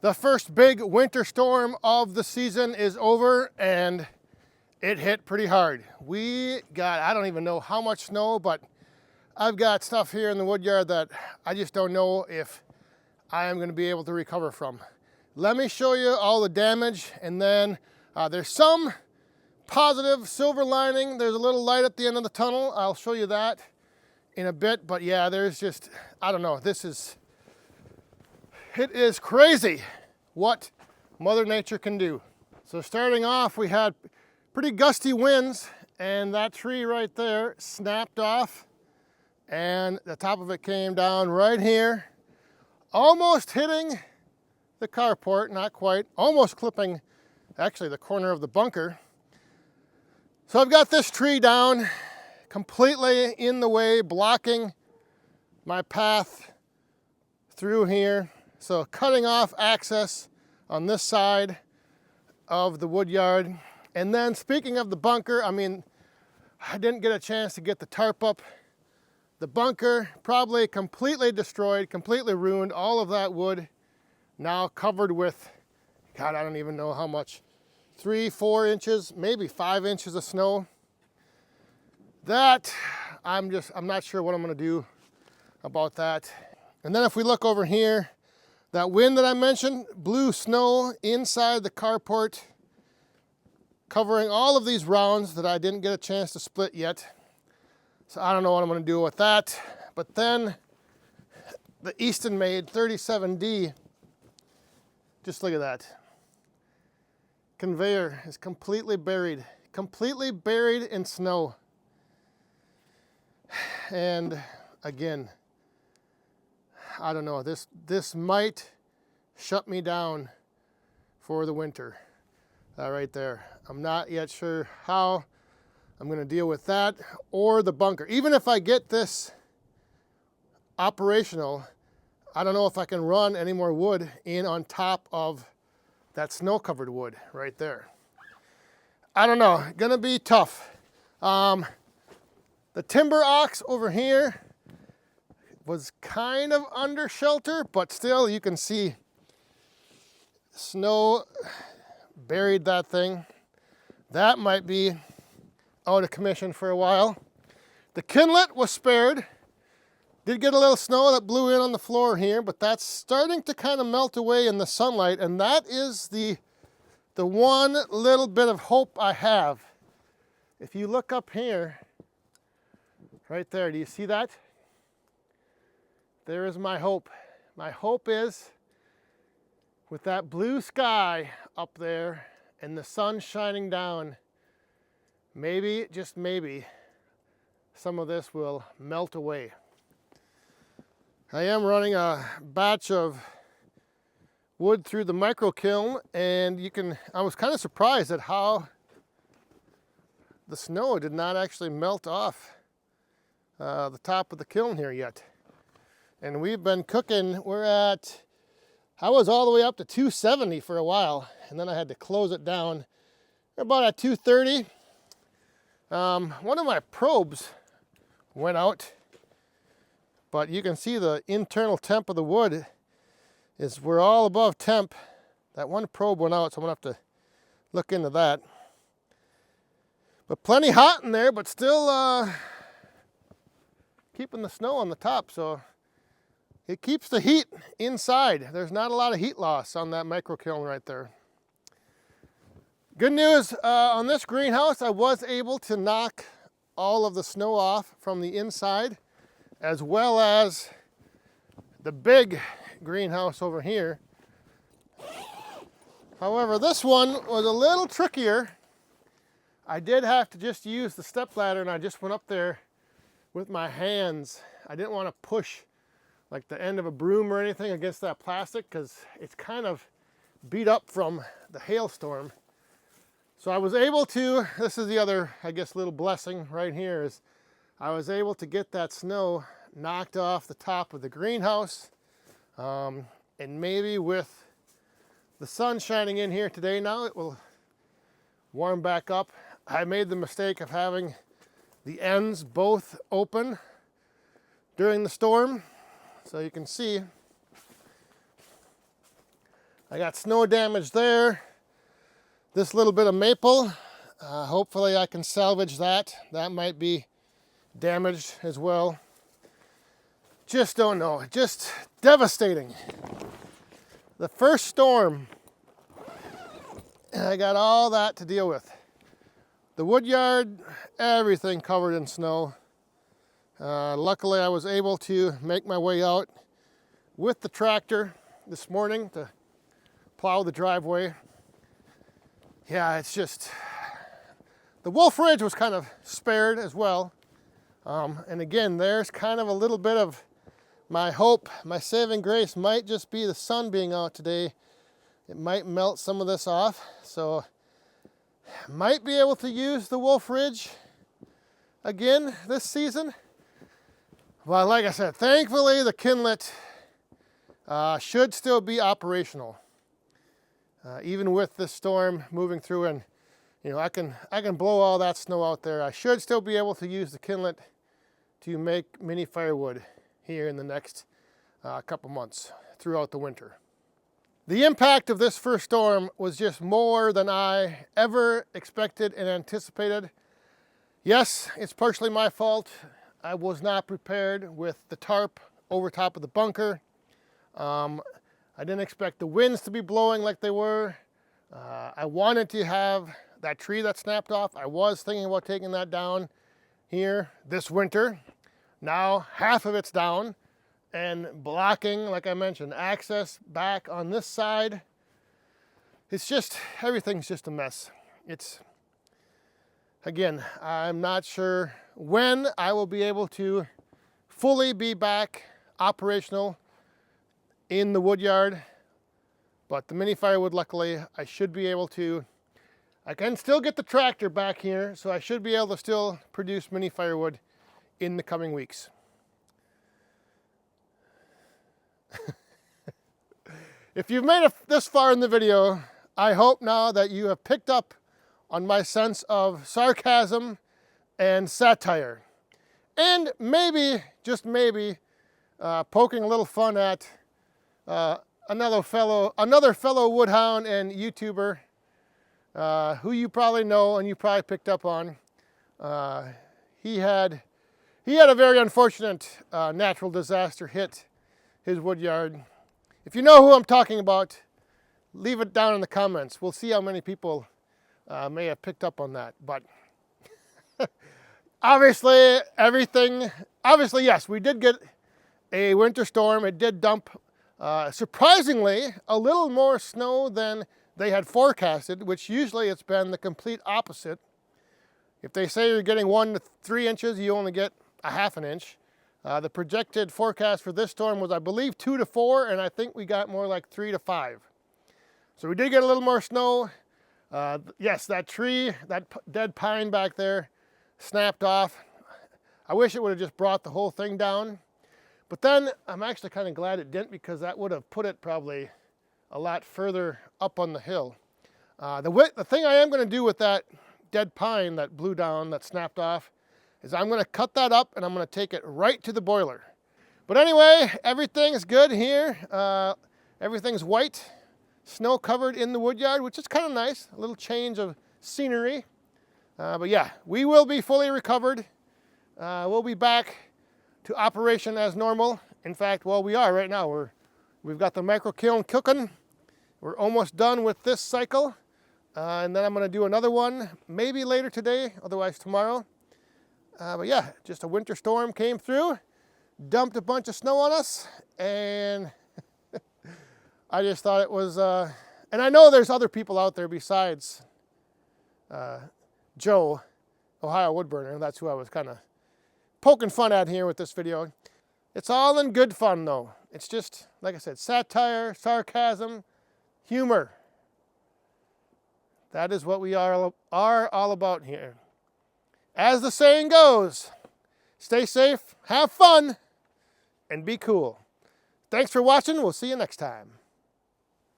The first big winter storm of the season is over, and it hit pretty hard. We got, I don't even know how much snow, but I've got stuff here in the woodyard that I just don't know if I am going to be able to recover from. Let me show you all the damage, and then there's some positive silver lining. There's a little light at the end of the tunnel. I'll show you that in a bit, but yeah, there's just, I don't know, it is crazy what Mother Nature can do. So starting off, we had pretty gusty winds, and that tree right there snapped off, and the top of it came down right here, almost hitting the carport, not quite, almost clipping actually the corner of the bunker. So I've got this tree down completely in the way, blocking my path through here. So cutting off access on this side of the woodyard. And then speaking of the bunker, I mean, I didn't get a chance to get the tarp up. The bunker probably completely destroyed, completely ruined. All of that wood now covered with, God, I don't even know how much, 3-4 inches, maybe 5 inches of snow. That, I'm not sure what I'm gonna do about that. And then if we look over here, that wind that I mentioned blew snow inside the carport, covering all of these rounds that I didn't get a chance to split yet. So I don't know what I'm gonna do with that. But then the Easton made 37D, just look at that. Conveyor is completely buried in snow. And again, I don't know, this might shut me down for the winter. That right there. I'm not yet sure how I'm gonna deal with that or the bunker. Even if I get this operational, I don't know if I can run any more wood in on top of that snow-covered wood right there. I don't know, gonna be tough. The timber ox over here was kind of under shelter, but still you can see snow buried that thing. That might be out of commission for a while. The kilnlet was spared. Did get a little snow that blew in on the floor here, but that's starting to kind of melt away in the sunlight, and that is the one little bit of hope I have. If you look up here, right there, do you see that? There is my hope. My hope is with that blue sky up there and the sun shining down, maybe, just maybe, some of this will melt away. I am running a batch of wood through the micro kiln, and I was kind of surprised at how the snow did not actually melt off the top of the kiln here yet. And we've been cooking, I was all the way up to 270 for a while, and then I had to close it down. We're about at 230. One of my probes went out, but you can see the internal temp of the wood we're all above temp. That one probe went out, so I'm gonna have to look into that. But plenty hot in there, but still keeping the snow on the top, so it keeps the heat inside. There's not a lot of heat loss on that micro kiln right there. Good news, on this greenhouse, I was able to knock all of the snow off from the inside, as well as the big greenhouse over here. However, this one was a little trickier. I did have to just use the stepladder, and I just went up there with my hands. I didn't want to push like the end of a broom or anything against that plastic because it's kind of beat up from the hailstorm. So I was able to, this is the other, I guess, little blessing right here, is I was able to get that snow knocked off the top of the greenhouse. And maybe with the sun shining in here today now, it will warm back up. I made the mistake of having the ends both open during the storm. So you can see I got snow damage there. This little bit of maple, hopefully I can salvage that. That might be damaged as well. Just don't know, just devastating. The first storm, and I got all that to deal with. The woodyard, everything covered in snow. Luckily I was able to make my way out with the tractor this morning to plow the driveway. Yeah, it's just, the Wolf Ridge was kind of spared as well. And again, there's kind of a little bit of my hope, my saving grace might just be the sun being out today. It might melt some of this off. So might be able to use the Wolf Ridge again this season. Well, like I said, thankfully the kilnlet should still be operational. Even with this storm moving through, and you know, I can blow all that snow out there. I should still be able to use the kilnlet to make mini firewood here in the next couple months throughout the winter. The impact of this first storm was just more than I ever expected and anticipated. Yes, it's partially my fault. I was not prepared with the tarp over top of the bunker. I didn't expect the winds to be blowing like they were. I wanted to have that tree that snapped off. I was thinking about taking that down here this winter. Now half of it's down and blocking, like I mentioned, access back on this side. It's just, everything's just a mess. It's, again, I'm not sure when I will be able to fully be back operational in the woodyard, but the mini firewood, luckily, I should be able to, I can still get the tractor back here, so I should be able to still produce mini firewood in the coming weeks. If you've made it this far in the video, I hope now that you have picked up on my sense of sarcasm and satire. And maybe, just maybe, poking a little fun at another fellow woodhound and YouTuber who you probably know and you probably picked up on. He had a very unfortunate natural disaster hit his woodyard. If you know who I'm talking about, leave it down in the comments. We'll see how many people may have picked up on that. But obviously, yes, we did get a winter storm. It did dump, surprisingly, a little more snow than they had forecasted, which usually it's been the complete opposite. If they say you're getting 1 to 3 inches, you only get a half an inch. The projected forecast for this storm was, I believe, 2 to 4, and I think we got more like 3 to 5. So we did get a little more snow. Yes, that tree, that dead pine back there, snapped off. I wish it would have just brought the whole thing down. But then I'm actually kind of glad it didn't, because that would have put it probably a lot further up on the hill. The thing I am going to do with that dead pine that blew down, that snapped off, is I'm going to cut that up and I'm going to take it right to the boiler. But anyway, everything's good here. Everything's white, snow covered in the woodyard, which is kind of nice. A little change of scenery. But yeah, we will be fully recovered. We'll be back to operation as normal. In fact, well, we are right now. We've got the micro kiln cooking. We're almost done with this cycle. And then I'm going to do another one, maybe later today, otherwise tomorrow. But yeah, just a winter storm came through, dumped a bunch of snow on us, and I just thought it was, and I know there's other people out there besides Joe, Ohio Woodburner. That's who I was kind of poking fun at here with this video. It's all in good fun though. It's just, like I said, satire, sarcasm, humor. That is what we are all about here. As the saying goes, stay safe, have fun, and be cool. Thanks for watching. We'll see you next time.